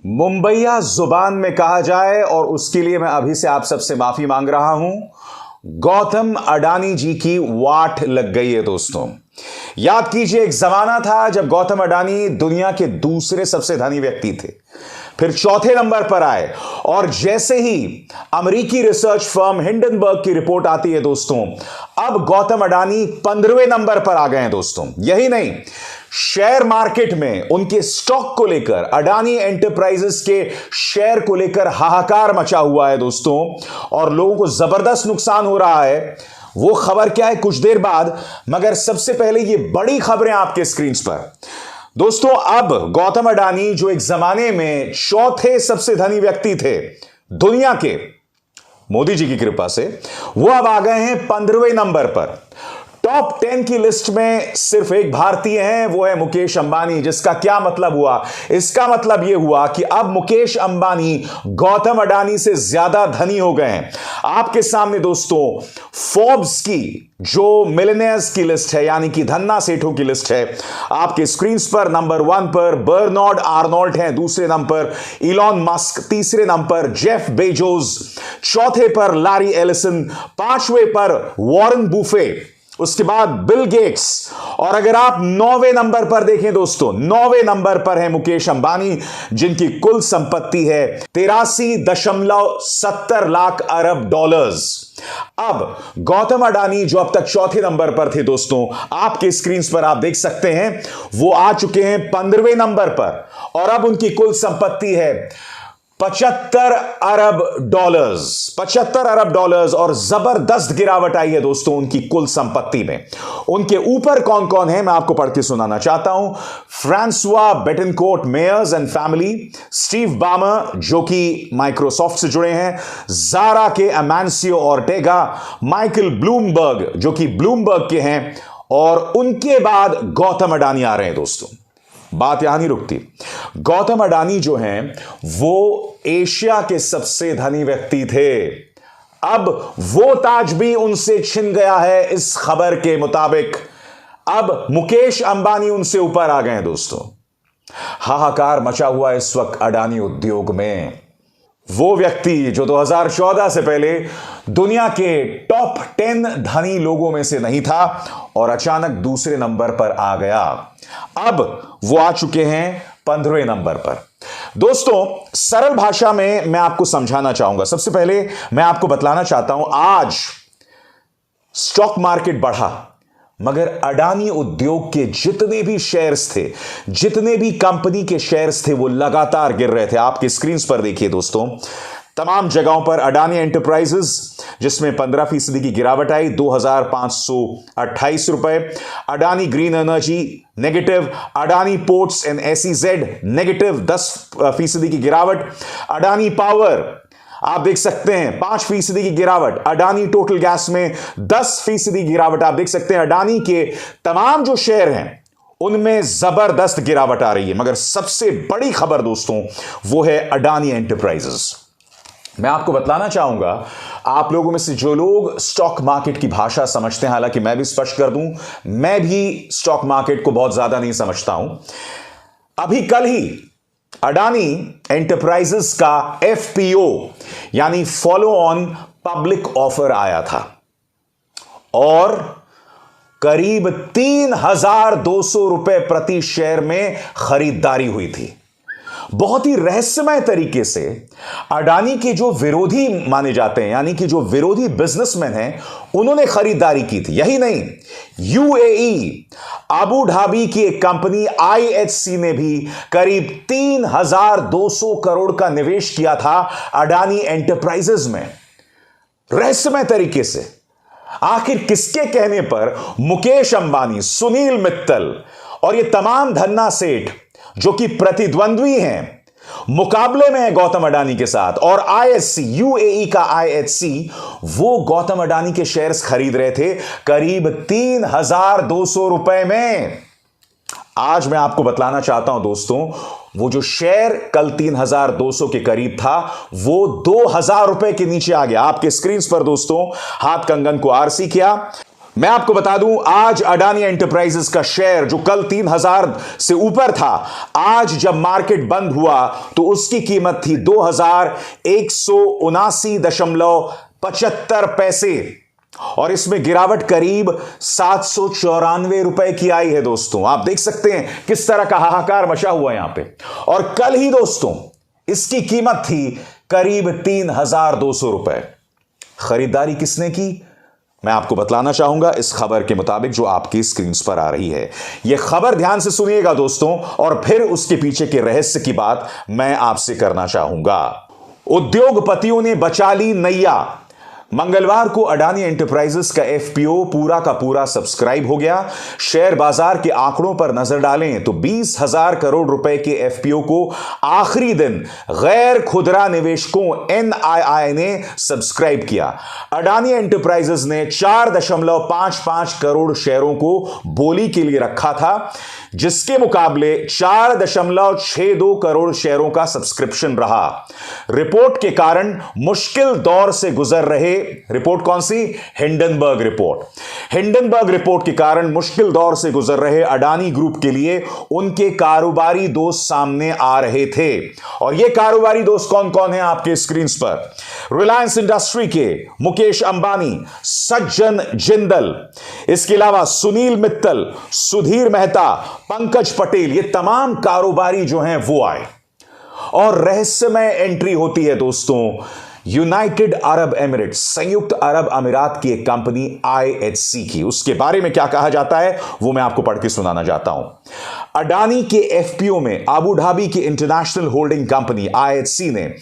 मुंबईया जुबान में कहा जाए और उसके लिए मैं अभी से आप सबसे माफी मांग रहा हूं। गौतम अडानी जी की वाट लग गई है दोस्तों। याद कीजिए, एक जमाना था जब गौतम अडानी दुनिया के दूसरे सबसे धनी व्यक्ति थे, फिर चौथे नंबर पर आए और जैसे ही अमेरिकी रिसर्च फर्म हिंडनबर्ग की रिपोर्ट आती है दोस्तों, अब गौतम अडानी 15वें नंबर पर आ गए हैं दोस्तों। यही नहीं, शेयर मार्केट में उनके स्टॉक को लेकर, अडानी एंटरप्राइजेस के शेयर को लेकर हाहाकार मचा हुआ है दोस्तों और लोगों को जबरदस्त नुकसान हो रहा है। वो खबर क्या है कुछ देर बाद, मगर सबसे पहले ये बड़ी खबरें आपके स्क्रीन पर दोस्तों। अब गौतम अडानी जो एक जमाने में चौथे सबसे धनी व्यक्ति थे दुनिया के, मोदी जी की कृपा से वो अब आ गए हैं 15वें नंबर पर। टॉप 10 की लिस्ट में सिर्फ एक भारतीय हैं, वो है मुकेश अंबानी। जिसका क्या मतलब हुआ? इसका मतलब यह हुआ कि अब मुकेश अंबानी गौतम अडानी से ज्यादा धनी हो गए हैं। आपके सामने दोस्तों फोर्ब्स की जो मिलियनेयर्स की लिस्ट है, यानी कि धन्ना सेठों की लिस्ट है, आपके स्क्रीन पर नंबर 1 पर बर्नार्ड आर्नोल्ट हैं, दूसरे नंबर पर इलॉन मस्क, तीसरे नंबर पर जेफ बेजोस, चौथे पर लैरी एलिसन, 5वें पर वॉरेन बुफे, उसके बाद बिल गेट्स, और अगर आप 9वें नंबर पर देखें दोस्तों, 9वें नंबर पर है मुकेश अंबानी, जिनकी कुल संपत्ति है 83.70 लाख अरब डॉलर्स। अब गौतम अडानी जो अब तक चौथे नंबर पर थे दोस्तों, आपके स्क्रीन पर आप देख सकते हैं वो आ चुके हैं 15वें नंबर पर और अब उनकी कुल संपत्ति है 75 अरब डॉलर्स। 75 अरब डॉलर्स और जबरदस्त गिरावट आई है दोस्तों उनकी कुल संपत्ति में। उनके ऊपर कौन कौन है मैं आपको पढ़ के सुनाना चाहता हूं। François Bettencourt Meyers and family, Steve Ballmer जो कि माइक्रोसॉफ्ट से जुड़े हैं, जारा के अमानसियो ऑर्टेगा, माइकल ब्लूमबर्ग जो कि ब्लूमबर्ग के हैं, और उनके बाद गौतम अडानी आ रहे हैं दोस्तों। बात यहां नहीं रुकती। गौतम अडानी जो हैं वो एशिया के सबसे धनी व्यक्ति थे। अब वो ताज भी उनसे छिन गया है इस खबर के मुताबिक। अब मुकेश अंबानी उनसे ऊपर आ गए हैं दोस्तों। हाहाकार मचा हुआ इस वक्त अडानी उद्योग में। वो व्यक्ति जो 2014 से पहले दुनिया के टॉप 10 धनी लोगों में से नहीं था और अचानक दूसरे नंबर पर आ गया, अब वो आ चुके हैं 15वें नंबर पर। दोस्तों सरल भाषा में मैं आपको समझाना चाहूंगा। सबसे पहले मैं आपको बतलाना चाहता हूं, आज स्टॉक मार्केट बढ़ा मगर अडानी उद्योग के जितने भी शेयर्स थे, जितने भी कंपनी के शेयर्स थे, वो लगातार गिर रहे थे। आपके स्क्रीन पर देखिए दोस्तों, तमाम जगहों पर अडानी एंटरप्राइजेस जिसमें 15% की गिरावट आई, 2,528 रुपए। Adani green energy negative, Adani ports and SEZ negative 10% की गिरावट। अडानी पावर आप देख सकते हैं 5% की गिरावट। अडानी टोटल गैस में 10% गिरावट आप देख सकते हैं। अडानी के तमाम जो शेयर हैं उनमें जबरदस्त गिरावट आ रही है, मगर सबसे बड़ी खबर दोस्तों वो है अडानी एंटरप्राइजेस। मैं आपको बतलाना चाहूंगा, आप लोगों में से जो लोग स्टॉक मार्केट की भाषा समझते हैं, हालांकि मैं भी स्पष्ट कर दूं, मैं भी स्टॉक मार्केट को बहुत ज्यादा नहीं समझता हूं। अभी कल ही अडानी एंटरप्राइजेस का एफपीओ यानी फॉलो ऑन पब्लिक ऑफर आया था और करीब 3,200 रुपए प्रति शेयर में खरीदारी हुई थी। बहुत ही रहस्यमय तरीके से अडानी के जो विरोधी माने जाते हैं, यानी कि जो विरोधी बिजनेसमैन हैं, उन्होंने खरीदारी की थी। यही नहीं, यूएई अबू धाबी की एक कंपनी आईएचसी ने भी करीब 3,200 करोड़ का निवेश किया था अडानी एंटरप्राइजेस में, रहस्यमय तरीके से। आखिर किसके कहने पर मुकेश अंबानी, सुनील मित्तल और ये तमाम धन्ना सेठ जो कि प्रतिद्वंद्वी हैं, मुकाबले में है गौतम अडानी के साथ, और आईएचसी, यूएई का आईएचसी, वो गौतम अडानी के शेयर्स खरीद रहे थे करीब 3,200 रुपए में। आज मैं आपको बतलाना चाहता हूं दोस्तों, वो जो शेयर कल 3,200 के करीब था वो 2,000 रुपए के नीचे आ गया। आपके स्क्रीन पर दोस्तों हाथ कंगन को आरसी किया, मैं आपको बता दूं, आज अडानी एंटरप्राइजेस का शेयर जो कल 3000 से ऊपर था, आज जब मार्केट बंद हुआ तो उसकी कीमत थी 2179.75 पैसे और इसमें गिरावट करीब 794 रुपए की आई है। दोस्तों आप देख सकते हैं किस तरह का हाहाकार मचा हुआ है यहां पे। और कल ही दोस्तों इसकी कीमत थी करीब 3200 रुपए। खरीदारी किसने की, मैं आपको बतलाना चाहूंगा इस खबर के मुताबिक जो आपकी स्क्रीन पर आ रही है। यह खबर ध्यान से सुनिएगा दोस्तों, और फिर उसके पीछे के रहस्य की बात मैं आपसे करना चाहूंगा। उद्योगपतियों ने बचा ली नैया। मंगलवार को अडानी एंटरप्राइजेस का एफपीओ पूरा का पूरा सब्सक्राइब हो गया। शेयर बाजार के आंकड़ों पर नजर डालें तो 20,000 करोड़ रुपए के एफपीओ को आखिरी दिन गैर खुदरा निवेशकों एनआईआई ने सब्सक्राइब किया। अडानी एंटरप्राइजेस ने 4.55 करोड़ शेयरों को बोली के लिए रखा था, जिसके मुकाबले 4.62 करोड़ शेयरों का सब्सक्रिप्शन रहा। रिपोर्ट के कारण मुश्किल दौर से गुजर रहे, रिपोर्ट कौन सी, हिंडनबर्ग रिपोर्ट। हिंडनबर्ग रिपोर्ट के कारण मुश्किल दौर से गुजर रहे अडानी ग्रुप के लिए उनके कारोबारी दोस्त सामने आ रहे थे। और ये कारोबारी दोस्त कौन कौन है आपके स्क्रीन पर। रिलायंस इंडस्ट्री के मुकेश अंबानी, सज्जन जिंदल, इसके अलावा सुनील मित्तल, सुधीर मेहता, पंकज पटेल, ये तमाम कारोबारी जो हैं वो आए। और रहस्यमय एंट्री होती है दोस्तों यूनाइटेड अरब एमिरेट्स, संयुक्त अरब अमीरात की एक कंपनी IHC की। उसके बारे में क्या कहा जाता है वो मैं आपको पढ़ के सुनाना चाहता हूं। अडानी के एफपीओ में अबू धाबी की इंटरनेशनल होल्डिंग कंपनी IHC ने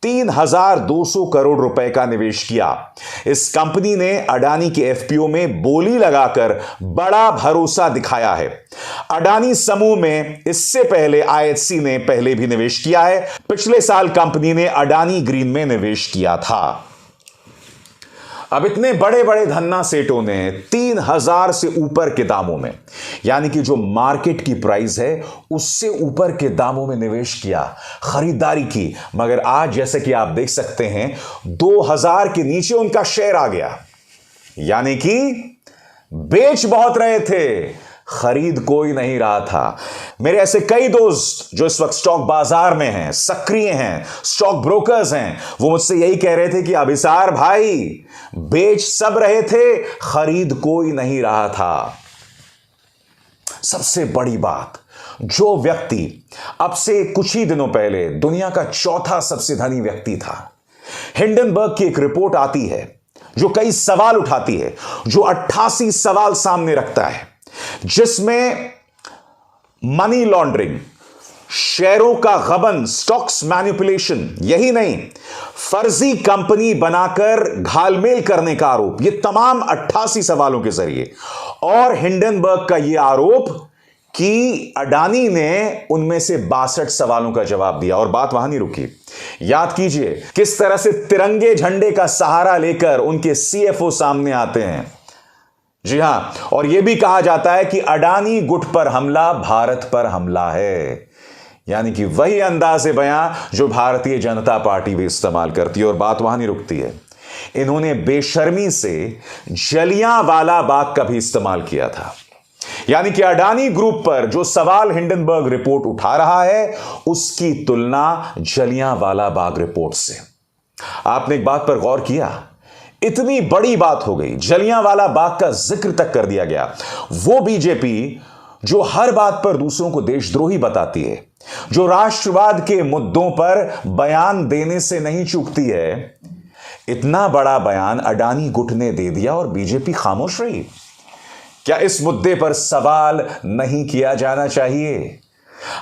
3,200 करोड़ रुपए का निवेश किया। इस कंपनी ने अडानी के एफपीओ में बोली लगाकर बड़ा भरोसा दिखाया है। अडानी समूह में इससे पहले IHC ने पहले भी निवेश किया है। पिछले साल कंपनी ने अडानी ग्रीन में निवेश किया था। अब इतने बड़े बड़े धन्ना सेठों ने 3,000 से ऊपर के दामों में, यानी कि जो मार्केट की प्राइस है उससे ऊपर के दामों में निवेश किया, खरीदारी की, मगर आज जैसे कि आप देख सकते हैं 2,000 के नीचे उनका शेयर आ गया। यानी कि बेच बहुत रहे थे, खरीद कोई नहीं रहा था। मेरे ऐसे कई दोस्त जो इस वक्त स्टॉक बाजार में हैं, सक्रिय हैं, स्टॉक ब्रोकर्स हैं, वो मुझसे यही कह रहे थे कि अभिसार भाई बेच सब रहे थे, खरीद कोई नहीं रहा था। सबसे बड़ी बात, जो व्यक्ति अब से कुछ ही दिनों पहले दुनिया का चौथा सबसे धनी व्यक्ति था, हिंडनबर्ग की एक रिपोर्ट आती है जो कई सवाल उठाती है, जो 88 सवाल सामने रखता है, जिसमें मनी लॉन्ड्रिंग, शेयरों का गबन, स्टॉक्स मैनिपुलेशन, यही नहीं फर्जी कंपनी बनाकर घालमेल करने का आरोप, ये तमाम 88 सवालों के जरिए, और हिंडनबर्ग का यह आरोप कि अडानी ने उनमें से 62 सवालों का जवाब दिया। और बात वहां नहीं रुकी, याद कीजिए किस तरह से तिरंगे झंडे का सहारा लेकर उनके CFO सामने आते हैं। जी हां, और यह भी कहा जाता है कि अडानी गुट पर हमला भारत पर हमला है, यानी कि वही अंदाज़े बयां जो भारतीय जनता पार्टी भी इस्तेमाल करती है। और बात वहां नहीं रुकती है, इन्होंने बेशर्मी से जलियांवाला बाग का भी इस्तेमाल किया था। यानी कि अडानी ग्रुप पर जो सवाल हिंडनबर्ग रिपोर्ट उठा रहा है उसकी तुलना जलियांवाला बाग रिपोर्ट से। आपने एक बात पर गौर किया, इतनी बड़ी बात हो गई, जलियांवाला बाग का जिक्र तक कर दिया गया। वो बीजेपी जो हर बात पर दूसरों को देशद्रोही बताती है, जो राष्ट्रवाद के मुद्दों पर बयान देने से नहीं चूकती है, इतना बड़ा बयान अडानी गुट ने दे दिया और बीजेपी खामोश रही। क्या इस मुद्दे पर सवाल नहीं किया जाना चाहिए?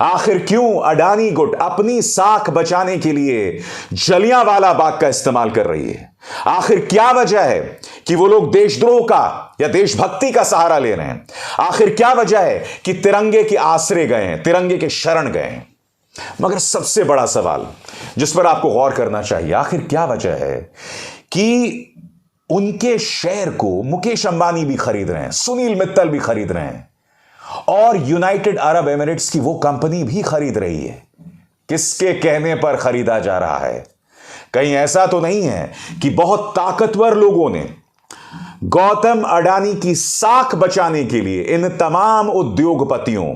आखिर क्यों अडानी गुट अपनी साख बचाने के लिए जलियांवाला बाग का इस्तेमाल कर रही है? आखिर क्या वजह है कि वो लोग देशद्रोह का या देशभक्ति का सहारा ले रहे हैं? आखिर क्या वजह है कि तिरंगे के आसरे गए हैं, तिरंगे के शरण गए हैं? मगर सबसे बड़ा सवाल जिस पर आपको गौर करना चाहिए, आखिर क्या वजह है कि उनके शेयर को मुकेश अंबानी भी खरीद रहे हैं, सुनील मित्तल भी खरीद रहे हैं, और यूनाइटेड अरब एमिरेट्स की वो कंपनी भी खरीद रही है? किसके कहने पर खरीदा जा रहा है? कहीं ऐसा तो नहीं है कि बहुत ताकतवर लोगों ने गौतम अडानी की साख बचाने के लिए इन तमाम उद्योगपतियों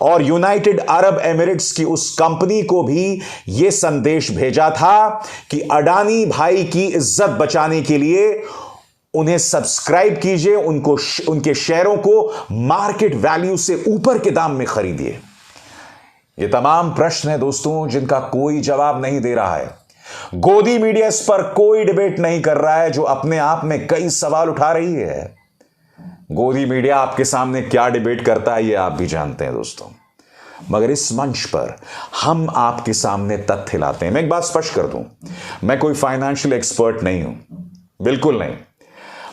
और यूनाइटेड अरब एमिरेट्स की उस कंपनी को भी यह संदेश भेजा था कि अडानी भाई की इज्जत बचाने के लिए उन्हें सब्सक्राइब कीजिए, उनके शेयरों को मार्केट वैल्यू से ऊपर के दाम में खरीदिए। ये तमाम प्रश्न हैं दोस्तों जिनका कोई जवाब नहीं दे रहा है। गोदी मीडिया इस पर कोई डिबेट नहीं कर रहा है, जो अपने आप में कई सवाल उठा रही है। गोदी मीडिया आपके सामने क्या डिबेट करता है ये आप भी जानते हैं दोस्तों, मगर इस मंच पर हम आपके सामने तथ्य लाते हैं। मैं एक बात स्पष्ट कर दूं, मैं कोई फाइनेंशियल एक्सपर्ट नहीं हूं, बिल्कुल नहीं,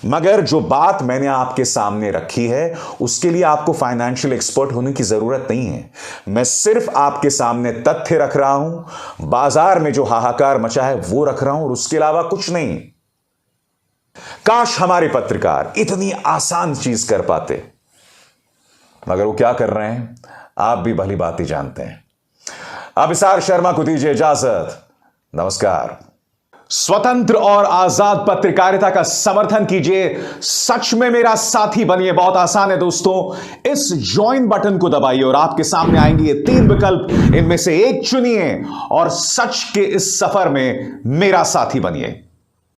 मगर जो बात मैंने आपके सामने रखी है उसके लिए आपको फाइनेंशियल एक्सपर्ट होने की जरूरत नहीं है। मैं सिर्फ आपके सामने तथ्य रख रहा हूं, बाजार में जो हाहाकार मचा है वो रख रहा हूं, और उसके अलावा कुछ नहीं। काश हमारे पत्रकार इतनी आसान चीज कर पाते, मगर वो क्या कर रहे हैं आप भी भली बात ही जानते हैं। अभिसार शर्मा को दीजिए इजाजत, नमस्कार। स्वतंत्र और आजाद पत्रकारिता का समर्थन कीजिए, सच में मेरा साथी बनिए। बहुत आसान है दोस्तों, इस ज्वाइन बटन को दबाइए और आपके सामने आएंगे ये 3 विकल्प, इनमें से एक चुनिए और सच के इस सफर में मेरा साथी बनिए।